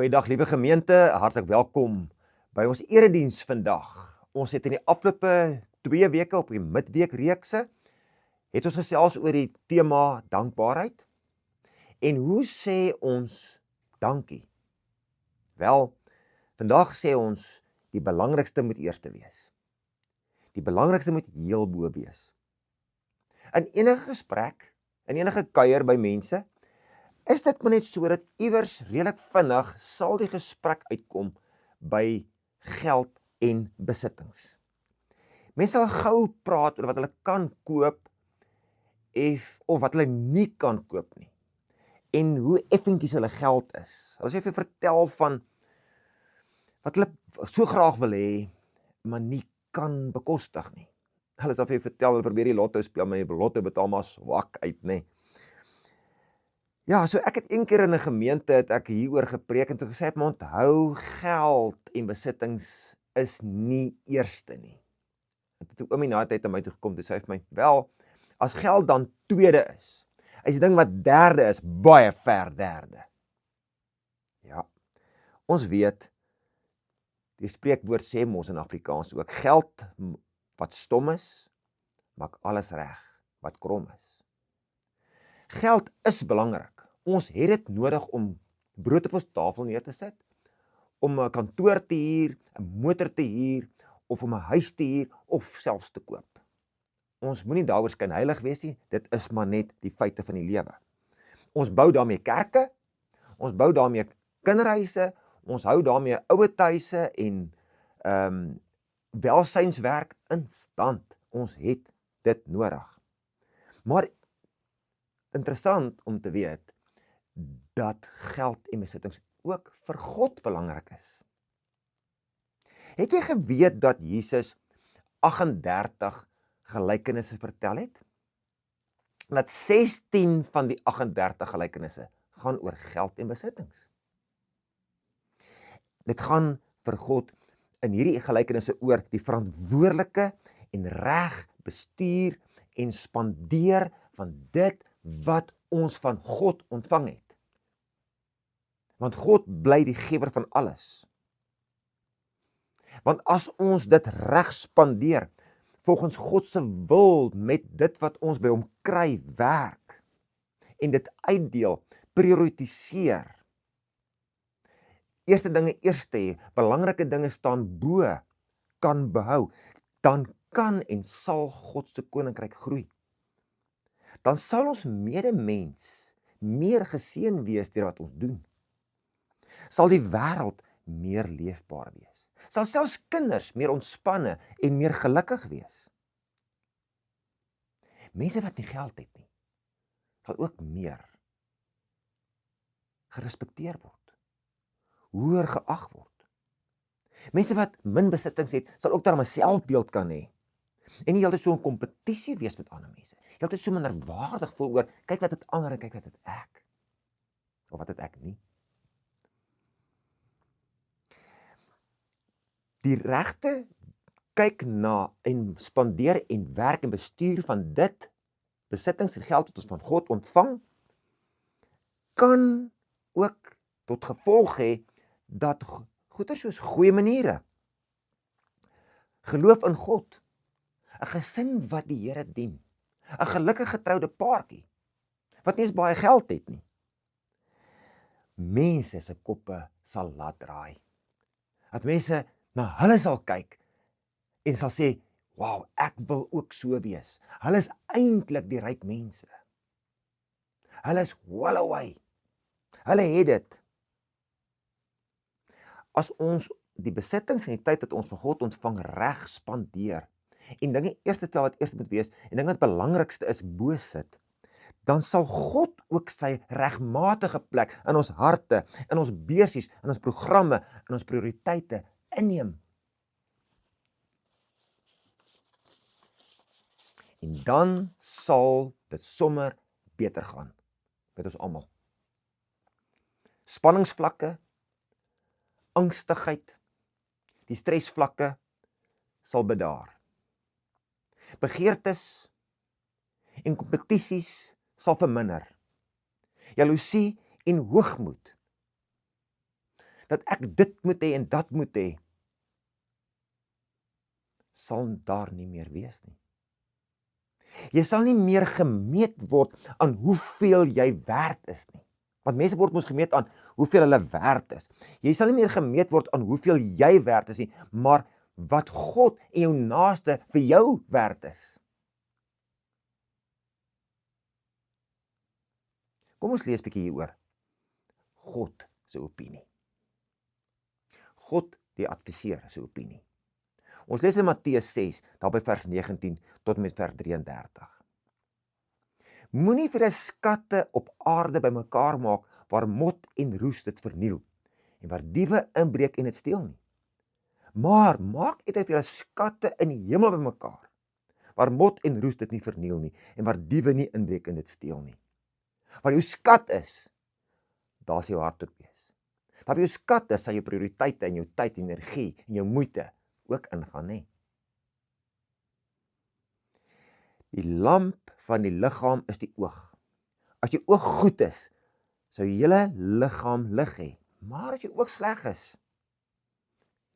Goeiedag liewe gemeente, hartlik welkom by ons erediens vandag. Ons het in die afgelope 2 weke op die midweekreekse, het ons gesels oor die tema dankbaarheid. En hoe sê ons dankie? Wel, vandag sê ons die belangrikste moet eerste wees. Die belangrikste moet heel bo wees. In enige gesprek, in enige kuier by mense, is dit maar net so dat iewers redelik vinnig sal die gesprek uitkom by geld en besittings. Mense sal gou praat oor wat hulle kan koop of wat hulle nie kan koop nie. En hoe effentjies hulle geld is. Hulle sê vir vertel van wat hulle so graag wil hê, maar nie kan bekostig nie. Hulle sal vir jou vertel, hulle probeer die lotto speel, maar die lotto betaal maar swak uit, nê. Ja, so ek het een keer in 'n gemeente het ek hieroor gepreek en toe gesê het, maar onthou, geld en besittings is nie eerste nie. En toe oomie na tyd aan my toe gekom, toe sê hy vir my, wel, as geld dan tweede is die ding wat derde is, baie ver derde. Ja, ons weet, die spreekwoord sê mos in Afrikaans ook, geld wat stom is, maak alles reg wat krom is. Geld is belangrik. Ons het dit nodig om brood op ons tafel neer te sit, om 'n kantoor te huur, 'n motor te huur, of om 'n huis te huur, of selfs te koop. Ons moenie daaroor skynheilig wees nie, dit is maar net die feite van die lewe. Ons bou daarmee kerke, ons bou daarmee kinderhuise, ons hou daarmee ouetehuise en welsynswerk in stand. Ons het dit nodig. Maar interessant om te weet dat geld en besittings ook vir God belangrik is. Het jy geweet dat Jesus 38 gelykenisse vertel het? En dat 16 van die 38 gelykenisse gaan oor geld en besittings. Dit gaan vir God in hierdie gelykenisse oor die verantwoordelike en reg bestuur en spandeer van dit wat ons van God ontvang het. Want God bly die gewer van alles. Want as ons dit reg spandeer, volgens God se wil met dit wat ons by hom kry werk, en dit uitdeel, prioritiseer, eerste dinge eerste hê, belangrike dinge staan bo, kan behou, dan kan en sal God se koninkryk groei. Dan sal ons medemens meer geseën wees deur wat ons doen. Sal die wêreld meer leefbaar wees. Sal selfs kinders meer ontspanne en meer gelukkig wees. Mense wat nie geld het nie, sal ook meer gerespekteer word, hoër geag word. Mense wat min besittings het, sal ook daarmee 'n selfbeeld kan hê. En nie heeltyd so 'n kompetisie wees met ander mense. Heeltyd so minderwaardig voel oor, kyk wat het ander en kyk wat het ek. Of wat het ek nie. Die regte kyk na en spandeer en werk en bestuur van dit, besittings en geld wat ons van God ontvang, kan ook tot gevolg hê dat goeie soos goeie maniere, geloof in God, 'n gesin wat die Here dien, 'n gelukkig getroude paartjie, wat nie eens baie geld het nie, mense se koppe sal laat draai. Dat mense na hulle sal kyk en sal sê, wow, ek wil ook so wees. Hulle is eintlik die ryk mense. Hulle is well away. Hulle het dit. As ons die besittings en die tyd wat ons van God ontvang reg spandeer, en dinge eerste stel wat eerste moet wees, en dinge wat belangrikste is bo sit, dan sal God ook sy regmatige plek in ons harte, in ons beursies, in ons programme, in ons prioriteite inneem. En dan sal dit sommer beter gaan met ons almal. Spanningsvlakke, angstigheid, die stresvlakke sal bedaar. Begeertes en kompetisies sal verminder. Jaloesie en hoogmoed dat ek dit moet hê en dat moet hê, sal daar nie meer wees nie. Jy sal nie meer gemeet word aan hoeveel jy werd is nie. Want mense word mos gemeet aan hoeveel hulle werd is. Jy sal nie meer gemeet word aan hoeveel jy werd is nie, maar wat God en jou naaste vir jou werd is. Kom ons lees 'n bietjie hieroor. God se opinie. God die adviseer se opinie. Ons lees in Matteus 6, daar by vers 19 tot en met vers 33. Moenie vir 'n skatte op aarde bymekaar maak waar mot en roes dit verniel en waar diewe inbreek en dit steel nie. Maar maak eerder vir 'n skatte in die hemel bymekaar waar mot en roes dit nie verniel nie en waar diewe nie inbreek en dit steel nie. Waar jou skat is, daar sal jou hart ook wees. Waar jou skat is, sal jou prioriteite en jou tyd, energie en jou moeite ook ingaan, hè. Die lamp van die liggaam is die oog. As jou oog goed is, sou jou hele liggaam lig hê. Maar as jou oog sleg is,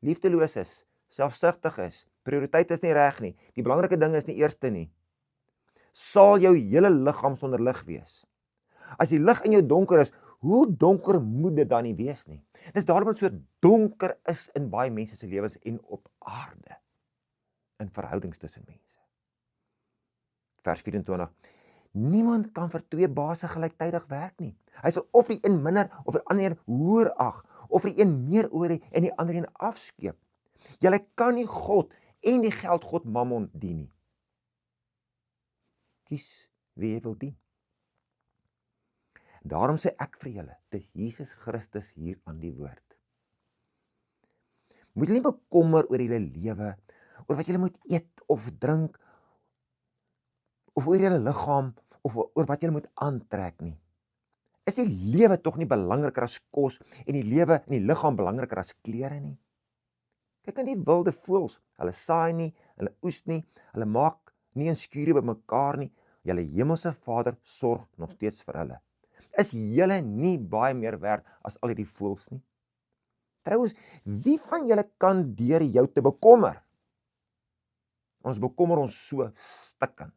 liefdeloos is, selfsugtig is, prioriteit is nie reg nie, die belangrike ding is nie eerste nie, sal jou hele liggaam sonder lig wees. As die lig in jou donker is, hoe donker moet dit dan nie wees nie? Dis daarom dat so donker is in baie mense se lewens en op aarde, in verhoudings tussen mense. Vers 24, niemand kan vir twee baase gelyktydig werk nie. Hy sal of die een minder of die ander een hoër ag, of die een meer oor hê en die ander een afskeep. Julle kan nie God en die geldgod Mammon dien nie. Kies wie jy wil dien. Daarom sê ek vir julle, dis Jesus Christus hier aan die woord. Moet julle nie bekommer oor julle lewe, oor wat julle moet eet of drink, of oor julle liggaam, of oor wat julle moet aantrek nie. Is die lewe tog nie belangriker as kos, en die lewe en die liggaam belangriker as klere nie? Kyk aan die wilde voëls, hulle saai nie, hulle oes nie, hulle maak nie 'n skuurie bymekaar nie, julle hemelse Vader sorg nog steeds vir hulle. Is julle nie baie meer werd as al hierdie voëls nie? Trouwens, wie van julle kan deur jou te bekommer? Ons bekommer ons so stikkend.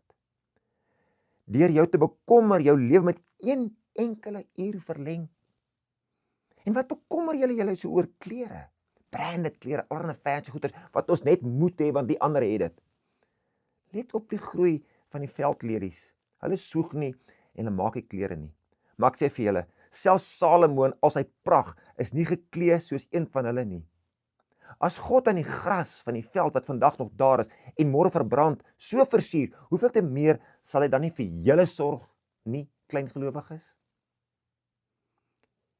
Deur jou te bekommer, jou lewe met een enkele uur verleng. En wat bekommer julle so oor klere? Branded klere, allerlei fancy goeders, wat ons net moet hê, want die ander het dit. Let op die groei van die veldlelies. Hulle soeg nie en hulle maak nie klere nie. Maar ek sê vir julle, selfs Salomo in al sy pragt is nie geklee soos een van hulle nie. As God aan die gras van die veld wat vandag nog daar is en môre verbrand, so versier, hoeveel te meer sal hy dan nie vir julle sorg nie, kleingelowiges?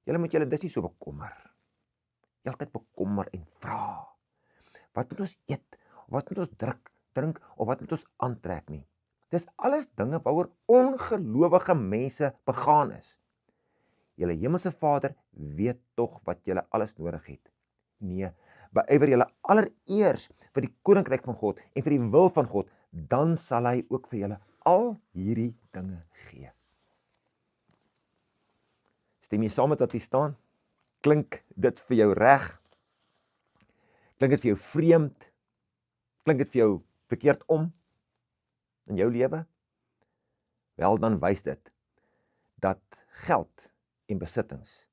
Julle moet julle dis nie so bekommer. Altyd bekommer en vra. Wat moet ons eet? Wat moet ons drink of wat moet ons aantrek nie? Dis alles dinge waaroor ongelowige mense begaan is. Julle hemelse Vader weet tog wat julle alles nodig het. Nee, beywer julle allereers vir die koninkryk van God en vir die wil van God, dan sal hy ook vir julle al hierdie dinge gee. Stem jy saam met wat hier staan? Klink dit vir jou reg? Klink dit vir jou vreemd? Klink dit vir jou verkeerd om in jou lewe? Wel, dan wys dit dat geld en besittings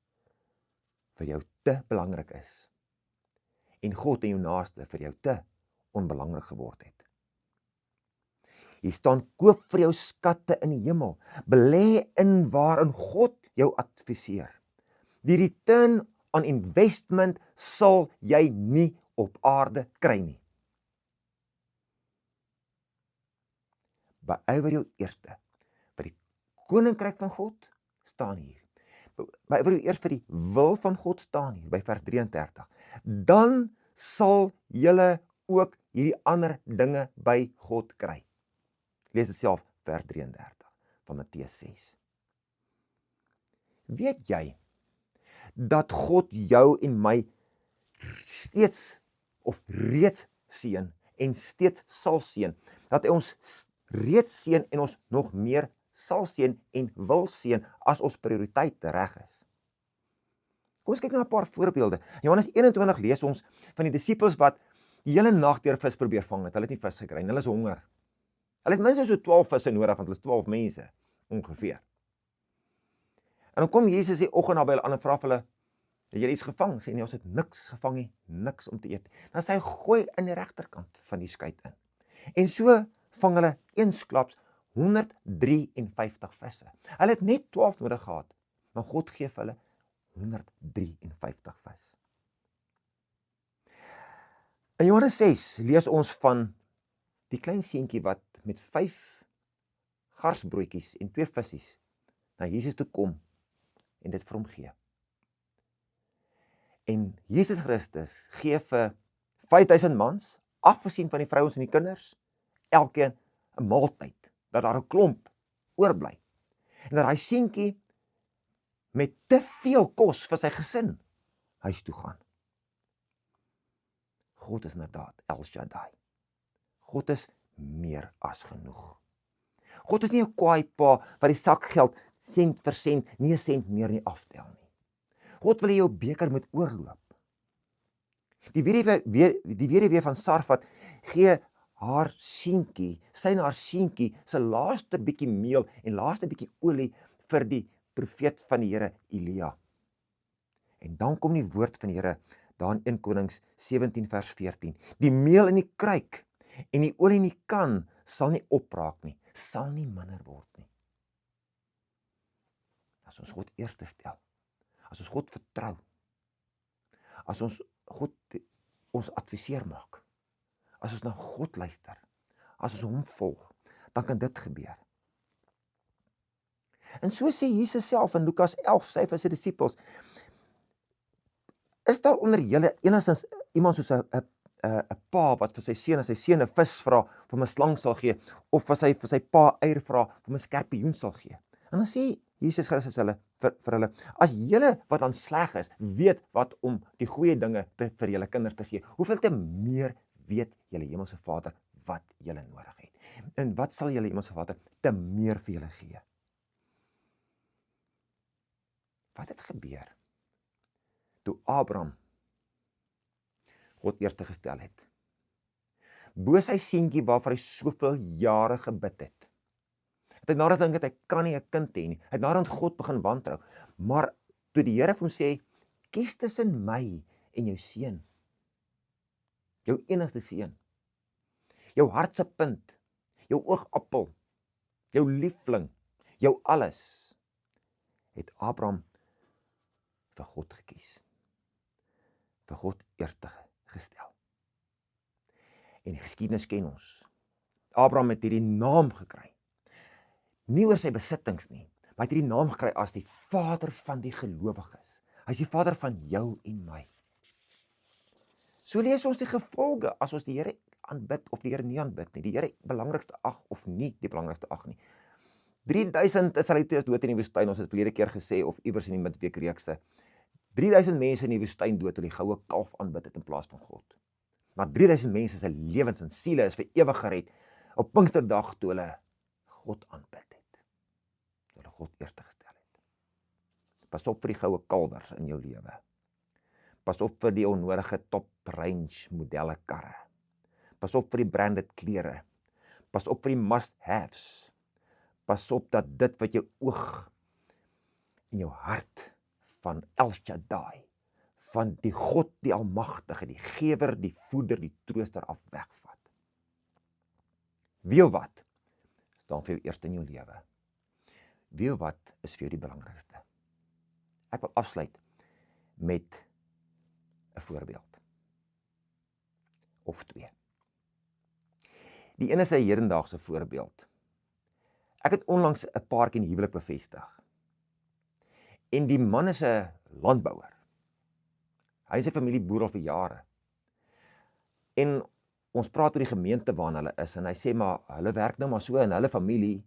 vir jou te belangrik is en God en jou naaste vir jou te onbelangrik geword het. Hier staan, koop vir jou skatte in die hemel, belê in waarin God jou adviseer. Die return on investment sal jy nie op aarde kry nie. Beywer jou eerste vir die koninkryk van God, staan hier. Beywer jou eers vir die wil van God, staan hier by vers 33. Dan sal julle ook hierdie ander dinge by God kry. Lees dit self, vers 33 van Matteus 6. Weet jy dat God jou en my steeds of reeds seën en steeds sal seën, dat hy ons reeds seën en ons nog meer sal seën en wil seën as ons prioriteit reg is. Kom ons kyk na 'n paar voorbeelde. In Johannes 21 lees ons van die disippels wat die hele nag deur vis probeer vang het. Hulle het nie vis gekry nie. Hulle is honger. Hulle het minstens so 12 visse nodig, want hulle is 12 mense ongeveer. En dan kom Jesus die oggend naby hulle aan en vra vir hulle, het julle iets gevang? Sê nee, ons het niks gevang nie, niks om te eet. Dan sê hy, gooi in die regterkant van die skei in. En so vang hulle eensklaps 153 visse. Hulle het net 12 nodig gehad, maar God gee vir hulle 153 vis. In Johannes 6 lees ons van die klein seentjie wat met 5 garsbroodjies en 2 vissies na Jesus toe kom en dit vir hom gee. En Jesus Christus gee vir 5000 mans, afgesien van die vrouens en die kinders, elkeen 'n maaltyd, dat daar 'n klomp oorbly. En dat daai seentjie met te veel kos vir sy gesin huis toe gaan. God is inderdaad El Shaddai. God is meer as genoeg. God is nie 'n kwaai pa wat die sakgeld sent vir sent, nie 'n sent meer nie aftel nie. God wil hê jou beker moet oorloop. Die weduwee van Sarfat gee haar seentjie, sy en haar seentjie se laaste bietjie meel en laaste bietjie olie vir die profeet van die Here Elia. En dan kom die woord van die Here daar in 1 Konings 17 vers 14. Die meel in die kruik en die olie in die kan sal nie opraak nie, sal nie minder word nie. As ons God eerste stel, as ons God vertrou, as ons God ons adviseer maak, as ons na God luister, as ons hom volg, dan kan dit gebeur. En so sê Jesus self in Lukas 11, sy vir sy disippels, is daar onder julle enigstens iemand soos 'n pa wat vir sy seun as sy seun 'n vis vra, vir hom 'n slang sal gee, of vir sy pa eier vra, vir hom 'n skorpioen sal gee. En dan sê Jesus Christus hulle vir hulle, as julle wat aan sleg is, weet wat om die goeie dinge vir julle kinders te gee, hoeveel te meer weet julle hemelse Vader wat julle nodig het. En wat sal julle hemelse Vader te meer vir julle gee? Wat het gebeur toe Abraham God eerste gestel het? Bo sy seentjie waarvoor hy soveel jare gebid het. Het hy nadat dink dat hy kan nie 'n kind hê nie. Hy het nadat God begin wantrou. Maar toe die Here vir hom sê, kies tussen my en jou seun. Jou enigste seun. Jou hart se punt, jou oogappel, jou liefling, jou alles, het Abraham vir God gekies. Vir God eerste gestel. En die geskiedenis ken ons. Abraham het hierdie naam gekry. Nie oor sy besittings nie, maar hy het hierdie naam gekry as die vader van die gelowiges. Hy is die vader van jou en my. So lees ons die gevolge as ons die Here aanbid of die Here nie aanbid nie. Die Here belangrikste ag of nie die belangrikste ag nie. 3000 Israeliete is dood in die woestyn, ons het verlede keer gesê, of iewers in die midweekreekse. 3000 mense in die woestyn dood toe die goue kalf aanbid het in plaas van God. Maar 3000 mense se lewens en siele is vir ewig gered op Pinksterdag toe hulle God aanbid het. Toe hulle God eerste gestel het. Pas op vir die goue kalwers in jou lewe. Pas op vir die onnodige top range modelle karre. Pas op vir die branded klere. Pas op vir die must-haves. Pas op dat dit wat jou oog en jou hart van El Shaddai, van die God, die Almagtige, die Gewer, die Voeder, die Trooster af wegvat. Wie of wat staan vir jou eerste in jou lewe? Wie of wat is vir jou die belangrikste? Ek wil afsluit met 'n voorbeeld. Of 2. Die een is 'n hedendaagse voorbeeld. Ek het onlangs 'n paartjie in huwelik bevestig. En die man is 'n landbouer. Hy is 'n familie boer al vir jare. En ons praat oor die gemeente waarna hulle is, en hy sê maar, hulle werk nou maar so in hulle familie,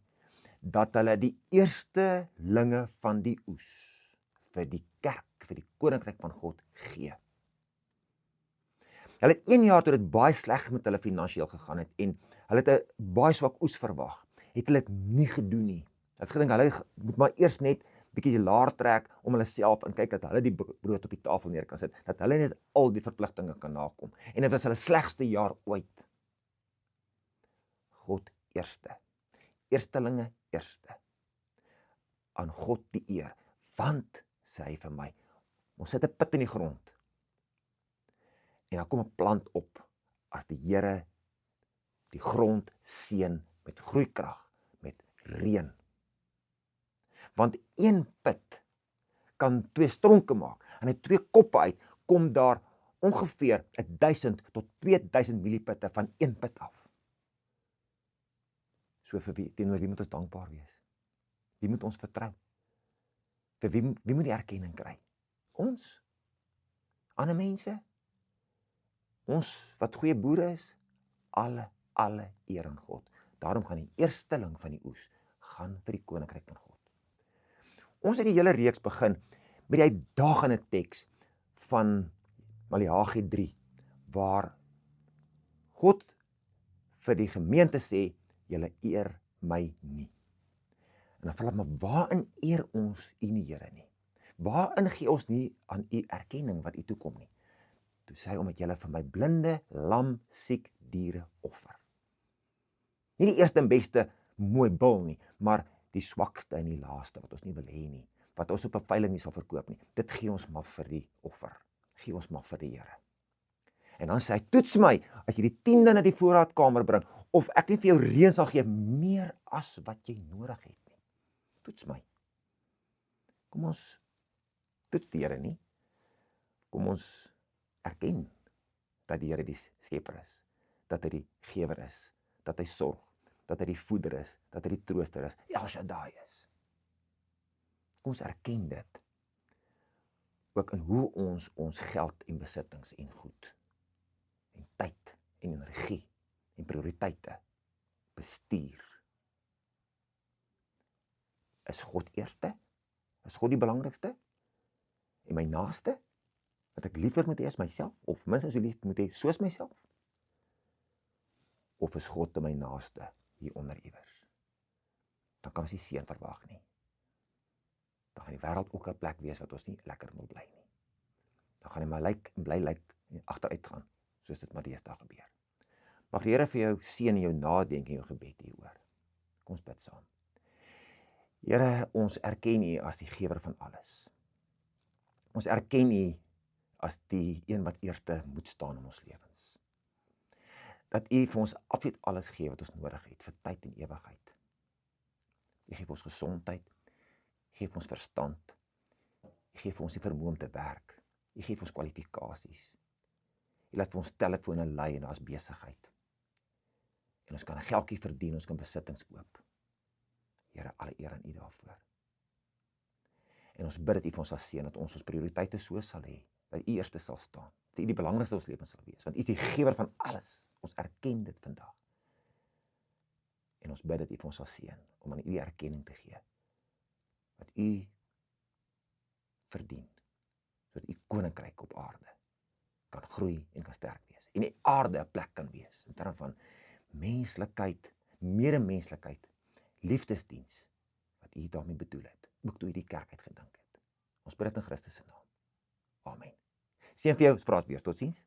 dat hulle die eerste linge van die oes vir die kerk, vir die koninkryk van God gee. Hulle het 1 jaar toe dit baie sleg met hulle finansiëel gegaan het, en hulle het 'n baie swak oes verwag, het hulle dit nie gedoen nie. Hulle het gedink, hulle moet maar eers net bietjie laer trek om hulle self en kyk dat hulle die brood op die tafel neer kan sit, dat hulle net al die verpligtinge kan nakom. En dit was hulle slegste jaar ooit. God eerste. Eerstelinge eerste. Aan God die eer, want, sê hy vir my, ons sit 'n put in die grond, en dan kom 'n plant op, as die Here die grond seën met groeikrag, met reën. Want een put kan 2 stronke maak, en uit 2 koppe uit, kom daar ongeveer 1000 tot 2000 mieliputte van een put af. So teenoor wie moet ons dankbaar wees? Wie moet ons vertrou? Vir wie moet die erkenning kry? Ons? Ander mense? Ons wat goeie boere is? Alle eer aan God. Daarom gaan die eersteling van die oes gaan vir die koninkryk van God. Ons het die hele reeks begin met die uitdagende teks van Maleagi 3, waar God vir die gemeente sê, julle eer my nie. En dan vra hulle, maar waarin eer ons u nie, Here nie? Waarin gee ons nie aan u erkenning wat u toekom nie? Toe sê hy, omdat julle vir my blinde, lam, siek diere offer. Nie die eerste en beste mooi bul nie, maar die swakste en die laaste wat ons nie wil hê nie, wat ons op 'n veiling nie sal verkoop nie. Dit gee ons maar vir die offer. Gee ons maar vir die Here. En dan sê hy, toets my as jy die 10de na die voorraadkamer bring, of ek nie vir jou reën sal gee meer as wat jy nodig het nie. Toets my. Kom ons toets die Here nie. Kom ons erken dat die Here die skepper is, dat hy die gewer is, dat hy sorg, dat hy die voeder is, dat hy die trooster is, El Shaddai is. Kom ons erken dit, ook in hoe ons geld en besittings en goed, en tyd en energie en prioriteite bestuur. Is God eerste? Is God die belangrikste? En my naaste? Wat ek liever moet hê as myself, of minstens so lief moet hê soos myself? Of is God te my naaste hier onder iewers? Dan kan ons nie seën verwag nie. Dan gaan die wêreld ook 'n plek wees wat ons nie lekker wil bly nie. Dan gaan hy maar lyk en bly lyk en agteruit gaan, soos dit maar deesdae gebeur. Mag die Here vir jou seën in jou nadenke en jou gebed hieroor. Kom ons bid saam. Here, ons erken U as die gewer van alles. Ons erken U as die een wat eerste moet staan in ons lewens. Dat U vir ons absoluut alles gee wat ons nodig het vir tyd en ewigheid. U gee vir ons gesondheid, U gee vir ons verstand, U gee vir ons die vermoë om te werk, U gee vir ons kwalifikasies. U laat vir ons telefone lei en daar's besigheid. En ons kan 'n geldjie verdien, ons kan besittings koop. Here, alle eer aan U daarvoor. En ons bid dat U vir ons sal seën, dat ons prioriteite so sal hê, dat U eerste sal staan, dat U die belangrikste ons lewens sal wees, want U is die gewer van alles. Ons erken dit vandag. En ons bid dat U vir ons sal seën, om aan U die erkenning te gee, wat U verdien, sodat U koninkryk op aarde kan groei en kan sterk wees. En die aarde 'n plek kan wees, in terme van menslikheid, medemenslikheid, liefdesdiens, wat U daarmee bedoel het, ook toe U die kerk uitgedink het. Ons bid dit in Christus se naam. Amen. Seën vir jou, ons praat weer, totsiens.